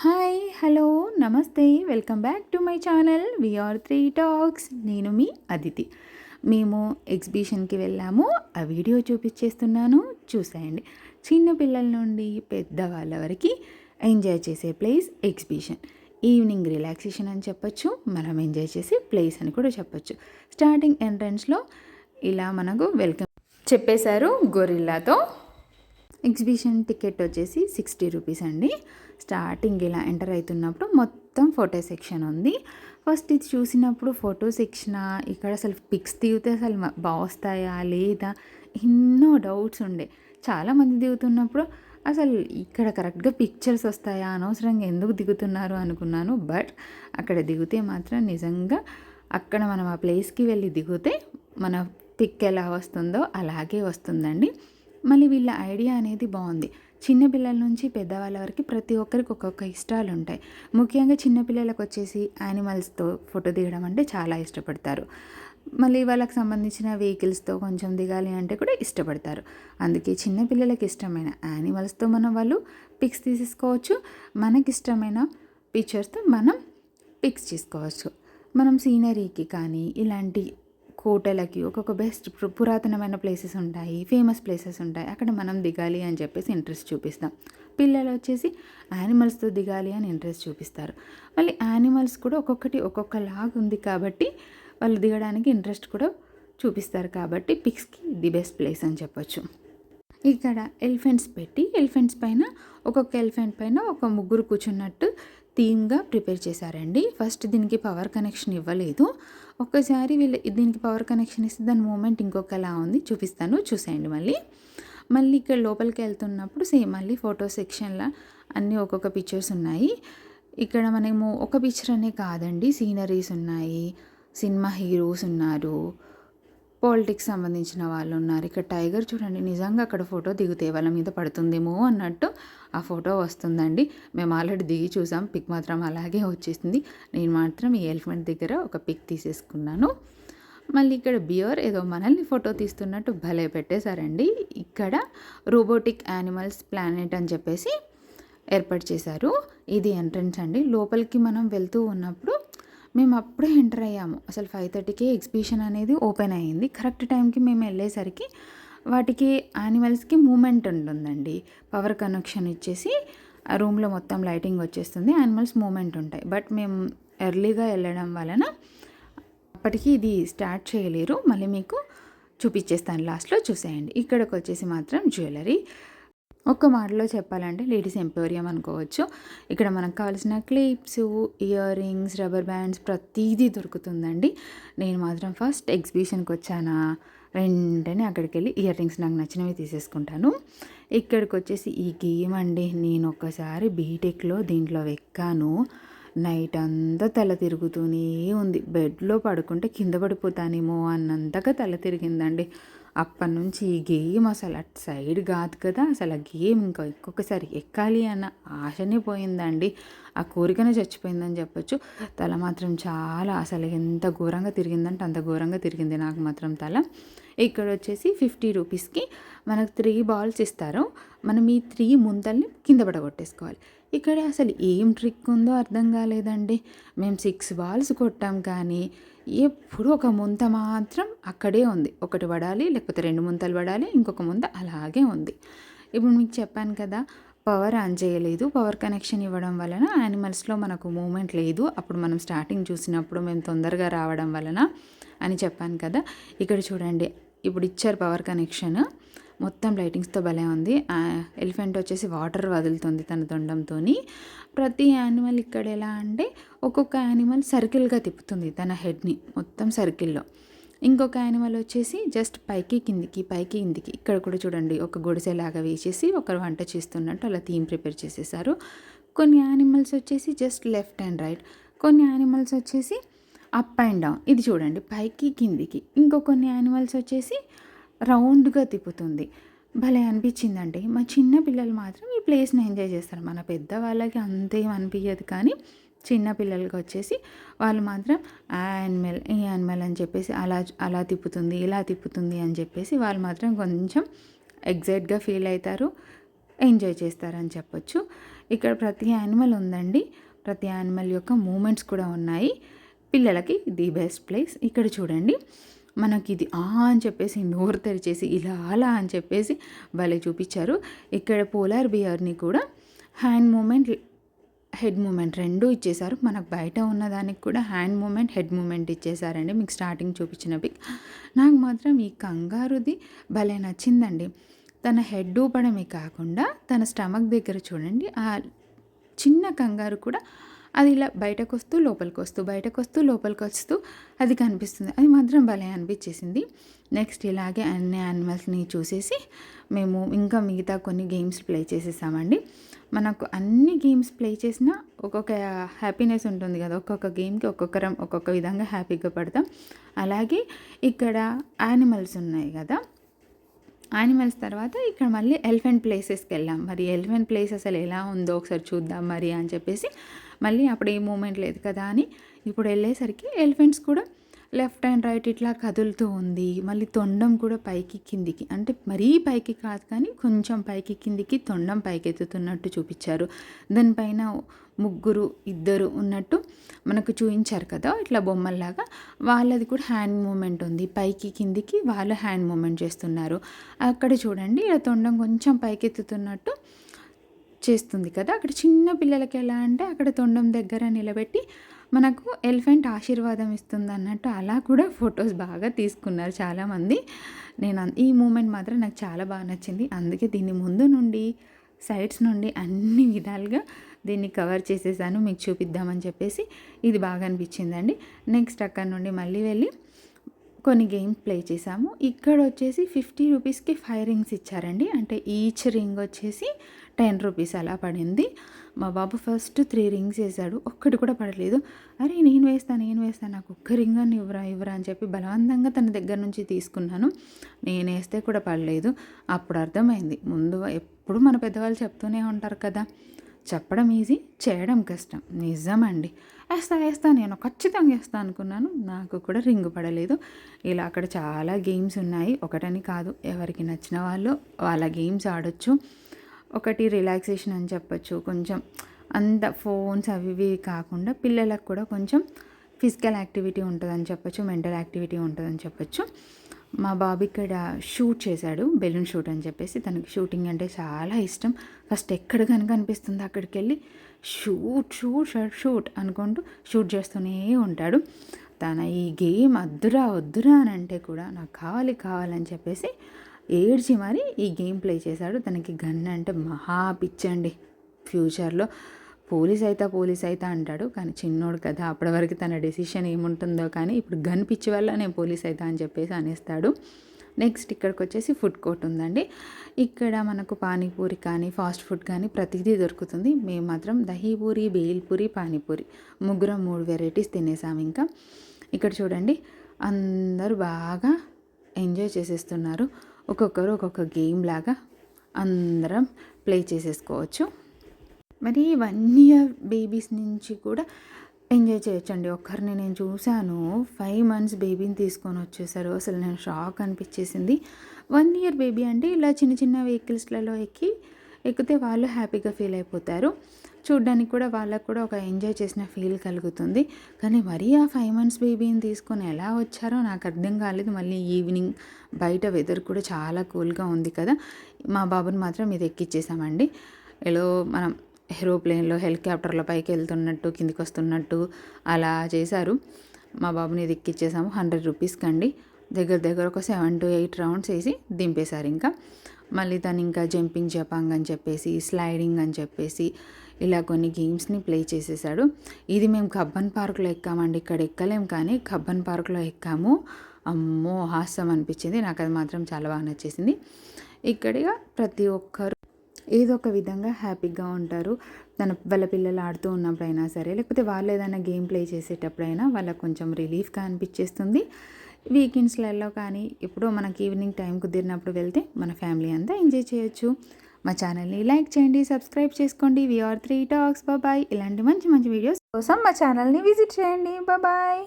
Hi hello నమస్తే welcome back to my channel VR three talks. నేను మీ అదితి. మేము ఎగ్జిబిషన్కి వెళ్ళాము. ఆ వీడియో చూపించేస్తున్నాను, చూసేయండి. చిన్న పిల్లల నుండి పెద్దవాళ్ళ వరకు ఎంజాయ్ చేసే ప్లేస్ ఎగ్జిబిషన్. ఈవినింగ్ రిలాక్సేషన్ అని చెప్పొచ్చు, మనం ఎంజాయ్ చేసే ప్లేస్ అని కూడా చెప్పొచ్చు. స్టార్టింగ్ ఎంట్రన్స్లో ఇలా మనకు వెల్కమ్ చెప్పేశారు గొరిల్లాతో. ఎగ్జిబిషన్ టికెట్ వచ్చేసి 60 రూపీస్ అండి. స్టార్టింగ్ ఇలా ఎంటర్ అవుతున్నప్పుడు మొత్తం ఫోటో సెక్షన్ ఉంది. ఫస్ట్ ఇది చూసినప్పుడు ఫోటో సెక్షన్ ఇక్కడ అసలు పిక్స్ దిగితే అసలు బాగా వస్తాయా లేదా ఎన్నో డౌట్స్ ఉండే. చాలామంది దిగుతున్నప్పుడు అసలు ఇక్కడ కరెక్ట్గా పిక్చర్స్ వస్తాయా, అనవసరంగా ఎందుకు దిగుతున్నారు అనుకున్నాను. బట్ అక్కడ దిగితే మాత్రం నిజంగా అక్కడ మనం ఆ ప్లేస్కి వెళ్ళి దిగితే మన పిక్ ఎలా వస్తుందో అలాగే వస్తుందండి. మళ్ళీ వీళ్ళ ఐడియా అనేది బాగుంది. చిన్నపిల్లల నుంచి పెద్దవాళ్ళ వరకు ప్రతి ఒక్కరికి ఒక్కొక్క ఇష్టాలు ఉంటాయి. ముఖ్యంగా చిన్నపిల్లలకు వచ్చేసి యానిమల్స్తో ఫోటో దిగడం అంటే చాలా ఇష్టపడతారు. మళ్ళీ వాళ్ళకి సంబంధించిన వెహికల్స్తో కొంచెం దిగాలి అంటే కూడా ఇష్టపడతారు. అందుకే చిన్నపిల్లలకి ఇష్టమైన యానిమల్స్తో వాళ్ళు పిక్స్ తీసేసుకోవచ్చు. మనకి ఇష్టమైన పిక్చర్స్తో మనం పిక్స్ తీసుకోవచ్చు. మనం సీనరీకి కానీ ఇలాంటి కోటలకి ఒక్కొక్క బెస్ట్ పురాతనమైన ప్లేసెస్ ఉంటాయి, ఫేమస్ ప్లేసెస్ ఉంటాయి. అక్కడ మనం దిగాలి అని చెప్పేసి ఇంట్రెస్ట్ చూపిస్తాం. పిల్లలు వచ్చేసి యానిమల్స్తో దిగాలి అని ఇంట్రెస్ట్ చూపిస్తారు. మళ్ళీ యానిమల్స్ కూడా ఒక్కొక్కటి ఒక్కొక్కలాగా ఉంది కాబట్టి వాళ్ళు దిగడానికి ఇంట్రెస్ట్ కూడా చూపిస్తారు. కాబట్టి పిక్స్కి ది బెస్ట్ ప్లేస్ అని చెప్పొచ్చు. ఇక్కడ ఎలిఫెంట్స్ పెట్టి ఎలిఫెంట్స్ పైన ఒక్కొక్క ఎలిఫెంట్ పైన ఒక ముగ్గురు కూర్చున్నట్టు థీమ్గా ప్రిపేర్ చేశారండి. ఫస్ట్ దీనికి పవర్ కనెక్షన్ ఇవ్వలేదు. ఒక్కసారి దీనికి పవర్ కనెక్షన్ ఇస్తే దాని మూమెంట్ ఇంకొకలా ఉంది, చూపిస్తాను, చూసేయండి. మళ్ళీ ఇక్కడ లోపలికి వెళ్తున్నప్పుడు సేమ్ మళ్ళీ ఫోటో సెక్షన్లో అన్నీ ఒక్కొక్క పిక్చర్స్ ఉన్నాయి. ఇక్కడ మనము ఒక పిక్చర్ అనే కాదండి, సీనరీస్ ఉన్నాయి, సినిమా హీరోస్ ఉన్నారు, పాలిటిక్స్ సంబంధించిన వాళ్ళు ఉన్నారు. ఇక్కడ టైగర్ చూడండి, నిజంగా అక్కడ ఫోటో దిగితే వాళ్ళ మీద పడుతుందేమో అన్నట్టు ఆ ఫోటో వస్తుందండి. మేము ఆల్రెడీ దిగి చూసాం, పిక్ మాత్రం అలాగే వచ్చేసింది. నేను మాత్రం ఈ ఎలిఫెంట్ దగ్గర ఒక పిక్ తీసేసుకున్నాను. మళ్ళీ ఇక్కడ బియర్ ఏదో మనల్ని ఫోటో తీస్తున్నట్టు భలే పెట్టేశారండి. ఇక్కడ రోబోటిక్ యానిమల్స్ ప్లానెట్ అని చెప్పేసి ఏర్పాటు చేశారు. ఇది ఎంట్రన్స్ అండి. లోపలికి మనం వెళ్తూ ఉన్నప్పుడు మేము అప్పుడే ఎంటర్ అయ్యాము. అసలు 5:30కే ఎగ్జిబిషన్ అనేది ఓపెన్ అయ్యింది. కరెక్ట్ టైంకి మేము వెళ్ళేసరికి వాటికి యానిమల్స్కి మూమెంట్ ఉంటుందండి. పవర్ కనెక్షన్ ఇచ్చేసి ఆ రూమ్లో మొత్తం లైటింగ్ వచ్చేస్తుంది, యానిమల్స్ మూమెంట్ ఉంటాయి. బట్ మేము ఎర్లీగా వెళ్ళడం వలన అప్పటికి ఇది స్టార్ట్ చేయలేరు. మళ్ళీ మీకు చూపించేస్తాను, లాస్ట్లో చూసేయండి. ఇక్కడికి వచ్చేసి మాత్రం జ్యువెలరీ ఒక్క మాటలో చెప్పాలంటే లేడీస్ ఎంపోరియం అనుకోవచ్చు. ఇక్కడ మనకు కావాల్సిన clips, ear rings, rubber bands ప్రతిదీ దొరుకుతుందండి. నేను మాత్రం ఫస్ట్ ఎగ్జిబిషన్కి వచ్చానా వెంటనే అక్కడికి వెళ్ళి ఇయర్ రింగ్స్ నాకు నచ్చినవి తీసేసుకుంటాను. ఇక్కడికి వచ్చేసి ఈ గేమ్ అండి, నేను ఒక్కసారి బీటెక్లో దీంట్లో ఎక్కాను. నైట్ అంతా తల తిరుగుతూనే ఉంది. బెడ్లో పడుకుంటే కింద పడిపోతానేమో అన్నంతగా తల తిరిగిందండి. అప్పటి నుంచి ఈ గేమ్ అసలు అటు సైడ్ కాదు కదా, అసలు ఆ గేమ్ ఇంకా ఇంకొకసారి ఎక్కాలి అన్న ఆశనే పోయిందండి. ఆ కోరికనే చచ్చిపోయిందని చెప్పొచ్చు. తల మాత్రం చాలా అసలు ఎంత ఘోరంగా తిరిగిందంటే అంత ఘోరంగా తిరిగింది నాకు మాత్రం తల. ఇక్కడ వచ్చేసి 50 రూపీస్కి మనకు 3 బాల్స్ ఇస్తారు. మనం ఈ 3 ముంతల్ని కింద పడగొట్టేసుకోవాలి. ఇక్కడ అసలు ఏం ట్రిక్ ఉందో అర్థం కాలేదండి. మేము 6 బాల్స్ కొట్టాం కానీ ఎప్పుడు ఒక ముంత మాత్రం అక్కడే ఉంది. ఒకటి పడాలి, లేకపోతే 2 ముంతలు పడాలి, ఇంకొక ముంత అలాగే ఉంది. ఇప్పుడు మీకు చెప్పాను కదా, పవర్ ఆన్ చేయలేదు. పవర్ కనెక్షన్ ఇవ్వడం వలన యానిమల్స్లో మనకు మూమెంట్ లేదు. అప్పుడు మనం స్టార్టింగ్ చూసినప్పుడు మేము తొందరగా రావడం వలన అని చెప్పాను కదా. ఇక్కడ చూడండి, ఇప్పుడు ఇచ్చారు పవర్ కనెక్షన్, మొత్తం లైటింగ్స్తో భలే ఉంది. ఎలిఫెంట్ వచ్చేసి వాటర్ వదులుతుంది తన తొండంతో. ప్రతి యానిమల్ ఇక్కడ ఎలా అంటే ఒక్కొక్క యానిమల్ సర్కిల్గా తిప్పుతుంది తన హెడ్ని మొత్తం సర్కిల్లో. ఇంకొక యానిమల్ వచ్చేసి జస్ట్ పైకి కిందికి పైకి కిందికి. ఇక్కడ కూడా చూడండి, ఒక గుడిసెలాగా వేసేసి ఒకరు వంట చేస్తున్నట్టు అలా థీమ్ ప్రిపేర్ చేసేసారు. కొన్ని యానిమల్స్ వచ్చేసి జస్ట్ లెఫ్ట్ అండ్ రైట్, కొన్ని యానిమల్స్ వచ్చేసి అప్ అండ్ డౌన్. ఇది చూడండి, పైకి కిందికి. కొన్ని యానిమల్స్ వచ్చేసి రౌండ్గా తిప్పుతుంది. భలే అనిపించిందండి. మా చిన్న పిల్లలు మాత్రం ఈ ప్లేస్ని ఎంజాయ్ చేస్తారు. మన పెద్దవాళ్ళకి అంతేం అనిపించదు, కానీ చిన్న పిల్లలకి వచ్చేసి వాళ్ళు మాత్రం యానిమల్ ఈ యానిమల్ అని చెప్పేసి అలా తిప్పుతుంది ఇలా తిప్పుతుంది అని చెప్పేసి వాళ్ళు మాత్రం కొంచెం ఎగ్జైట్గా ఫీల్ అవుతారు. ఎంజాయ్ చేస్తారని చెప్పొచ్చు. ఇక్కడ ప్రతి యానిమల్ ఉందండి. ప్రతి యానిమల్ యొక్క మూమెంట్స్ కూడా ఉన్నాయి. పిల్లలకి ది బెస్ట్ ప్లేస్. ఇక్కడ చూడండి, మనకి ఇది అని చెప్పేసి నోరు తెరిచేసి ఇలా అలా అని చెప్పేసి భలే చూపించారు. ఇక్కడ పోలార్ బియర్ని కూడా హ్యాండ్ మూమెంట్, హెడ్ మూమెంట్ రెండూ ఇచ్చేశారు. మనకు బయట ఉన్నదానికి కూడా హ్యాండ్ మూమెంట్, హెడ్ మూమెంట్ ఇచ్చేసారండి. మీకు స్టార్టింగ్ చూపించిన పిక్. నాకు మాత్రం ఈ కంగారుది భలే నచ్చిందండి. తన హెడ్ ఊపడమే కాకుండా తన స్టమక్ దగ్గర చూడండి, ఆ చిన్న కంగారు కూడా అది ఇలా బయటకు వస్తూ లోపలికి వస్తూ, బయటకు వస్తూ లోపలికి వస్తూ అది కనిపిస్తుంది. అది మాత్రం భలే అనిపించేసింది. నెక్స్ట్ ఇలాగే అన్ని యానిమల్స్ని చూసేసి మేము ఇంకా మిగతా కొన్ని గేమ్స్ ప్లే చేసేసామండి. మనకు అన్ని గేమ్స్ ప్లే చేసినా ఒక్కొక్క హ్యాపీనెస్ ఉంటుంది కదా, ఒక్కొక్క గేమ్కి ఒక్కొక్కరం ఒక్కొక్క విధంగా హ్యాపీగా పడతాం. అలాగే ఇక్కడ యానిమల్స్ ఉన్నాయి కదా, యానిమల్స్ తర్వాత ఇక్కడ మళ్ళీ ఎలిఫెంట్ ప్లేసెస్కి వెళ్ళాం. మరి ఎలిఫెంట్ ప్లేస్ అసలు ఎలా ఉందో ఒకసారి చూద్దాం మరి అని చెప్పేసి, మళ్ళీ అప్పుడు ఏ మూమెంట్ లేదు కదా అని ఇప్పుడు వెళ్ళేసరికి ఎలిఫెంట్స్ కూడా లెఫ్ట్ అండ్ రైట్ ఇట్లా కదులుతూ ఉంది. మళ్ళీ తొండం కూడా పైకి కిందికి, అంటే మరీ పైకి కాదు కానీ కొంచెం పైకి కిందికి తొండం పైకి ఎత్తుతున్నట్టు చూపించారు. దానిపైన ముగ్గురు ఇద్దరు ఉన్నట్టు మనకు చూపించారు కదా ఇట్లా బొమ్మల్లాగా. వాళ్ళది కూడా హ్యాండ్ మూమెంట్ ఉంది, పైకి కిందికి వాళ్ళు హ్యాండ్ మూమెంట్ చేస్తున్నారు. అక్కడ చూడండి ఇలా తొండం కొంచెం పైకి ఎత్తుతున్నట్టు చేస్తుంది కదా. అక్కడ చిన్న పిల్లలకి ఎలా అంటే అక్కడ తొండం దగ్గర నిలబెట్టి మనకు ఎలిఫెంట్ ఆశీర్వాదం ఇస్తుంది అన్నట్టు అలా కూడా ఫొటోస్ బాగా తీసుకున్నారు చాలామంది. ఈ మూమెంట్ మాత్రం నాకు చాలా బాగా నచ్చింది. అందుకే దీన్ని ముందు నుండి సైడ్స్ నుండి అన్ని విధాలుగా దీన్ని కవర్ చేసేసాను మీకు చూపిద్దామని చెప్పేసి. ఇది బాగా అనిపించిందండి. నెక్స్ట్ అక్కడ నుండి మళ్ళీ వెళ్ళి కొన్ని గేమ్స్ ప్లే చేసాము. ఇక్కడ వచ్చేసి 50 రూపీస్కి 5 రింగ్స్ ఇచ్చారండి. అంటే ఈచ్ రింగ్ వచ్చేసి 10 రూపీస్ అలా పడింది. మా బాబు ఫస్ట్ 3 రింగ్స్ వేసాడు, ఒక్కటి కూడా పడలేదు. అరే నేను వేస్తాను నాకు ఒక్క రింగ్ అని ఇవ్వరా అని చెప్పి బలవంతంగా తన దగ్గర నుంచి తీసుకున్నాను. నేను వేస్తే కూడా పడలేదు. అప్పుడు అర్థమైంది, ముందు ఎప్పుడు మన పెద్దవాళ్ళు చెప్తూనే ఉంటారు కదా, చెప్పడం ఈజీ, చేయడం కష్టం. నిజమండి. వేస్తా నేను ఖచ్చితంగా వేస్తా అనుకున్నాను, నాకు కూడా రింగు పడలేదు. ఇలా అక్కడ చాలా గేమ్స్ ఉన్నాయి, ఒకటని కాదు. ఎవరికి నచ్చిన వాళ్ళు వాళ్ళ గేమ్స్ ఆడొచ్చు. ఒకటి రిలాక్సేషన్ అని చెప్పొచ్చు. కొంచెం అంత ఫోన్స్ అవి ఇవి కాకుండా పిల్లలకు కూడా కొంచెం ఫిజికల్ యాక్టివిటీ ఉంటుందని చెప్పొచ్చు, మెంటల్ యాక్టివిటీ ఉంటుందని చెప్పొచ్చు. మా బాబు ఇక్కడ షూట్ చేశాడు, బెలూన్ షూట్ అని చెప్పేసి. తనకి షూటింగ్ అంటే చాలా ఇష్టం. ఫస్ట్ ఎక్కడ కనుక అనిపిస్తుందో అక్కడికి వెళ్ళి షూట్ అనుకుంటూ షూట్ చేస్తూనే ఉంటాడు. తన ఈ గేమ్ వద్దురా అని అంటే కూడా నాకు కావాలని చెప్పేసి ఏడ్చి మరి ఈ గేమ్ ప్లే చేశాడు. తనకి గన్ అంటే మహా పిచ్చండి. ఫ్యూచర్లో పోలీస్ అయితా అంటాడు, కానీ చిన్నోడు కదా, అప్పటి వరకు తన డెసిషన్ ఏముంటుందో కానీ ఇప్పుడు గన్ పిచ్చి వల్ల నేను పోలీస్ అయితా అని చెప్పేసి అనేస్తాడు. నెక్స్ట్ ఇక్కడికి వచ్చేసి ఫుడ్ కోర్ట్ ఉందండి. ఇక్కడ మనకు పానీపూరి కానీ ఫాస్ట్ ఫుడ్ కానీ ప్రతిదీ దొరుకుతుంది. మేము మాత్రం దహీపూరి, బేల్పూరి, పానీపూరి ముగ్గురం 3 వెరైటీస్ తినేసాము. ఇంకా ఇక్కడ చూడండి అందరూ బాగా ఎంజాయ్ చేసేస్తున్నారు. ఒక్కొక్కరు ఒక్కొక్క గేమ్ లాగా అందరం ప్లే చేసేసుకోవచ్చు. మరి 1 ఇయర్ బేబీస్ నుంచి కూడా ఎంజాయ్ చేయొచ్చండి. ఒక్కరిని నేను చూశాను, 5 మంత్స్ బేబీని తీసుకొని వచ్చేసారు. అసలు నేను షాక్ అనిపించేసింది. 1 ఇయర్ బేబీ అంటే ఇలా చిన్న చిన్న వెహికల్స్లలో ఎక్కితే వాళ్ళు హ్యాపీగా ఫీల్ అయిపోతారు. చూడ్డానికి కూడా వాళ్ళకు కూడా ఒక ఎంజాయ్ చేసిన ఫీల్ కలుగుతుంది. కానీ మరీ ఆ 5 మంత్స్ బేబీని తీసుకొని ఎలా వచ్చారో నాకు అర్థం కాలేదు. మళ్ళీ ఈవినింగ్ బయట వెదర్ కూడా చాలా కూల్గా ఉంది కదా, మా బాబుని మాత్రం ఇది ఎక్కిచ్చేసామండి. ఏదో మనం ఏరోప్లేన్లో హెలికాప్టర్లో పైకి వెళ్తున్నట్టు కిందికి వస్తున్నట్టు అలా చేశారు. మా బాబుని ఇది ఎక్కిచ్చేసాము 100 రూపీస్కి అండి. దగ్గర ఒక 7 to 8 రౌండ్స్ వేసి దింపేశారు. ఇంకా మళ్ళీ తను ఇంకా జంపింగ్ జపాంగ్ అని చెప్పేసి, స్లైడింగ్ అని చెప్పేసి ఇలా కొన్ని గేమ్స్ని ప్లే చేసేసాడు. ఇది మేము కబ్బన్ పార్క్లో ఎక్కామండి. ఇక్కడ ఎక్కలేం కానీ కబ్బన్ పార్క్లో ఎక్కాము. అమ్మో హాస్యం అనిపించింది. నాకు అది మాత్రం చాలా బాగా నచ్చేసింది. ఇక్కడ ప్రతి ఒక్కరు ఏదో ఒక విధంగా హ్యాపీగా ఉంటారు. వాళ్ళ పిల్లలు ఆడుతూ ఉన్నప్పుడైనా సరే, లేకపోతే వాళ్ళు ఏదైనా గేమ్ ప్లే చేసేటప్పుడైనా వాళ్ళకు కొంచెం రిలీఫ్గా అనిపించేస్తుంది. వీకెండ్స్లలో కానీ ఎప్పుడో మనకి ఈవినింగ్ టైం కుదిరినప్పుడు వెళ్తే మన ఫ్యామిలీ అంతా ఎంజాయ్ చేయొచ్చు. మా ఛానల్ని లైక్ చేయండి, సబ్స్క్రైబ్ చేసుకోండి. VR3 Talks. బాయ్. ఇలాంటి మంచి వీడియోస్ కోసం మా ఛానల్ని విజిట్ చేయండి. బాయ్.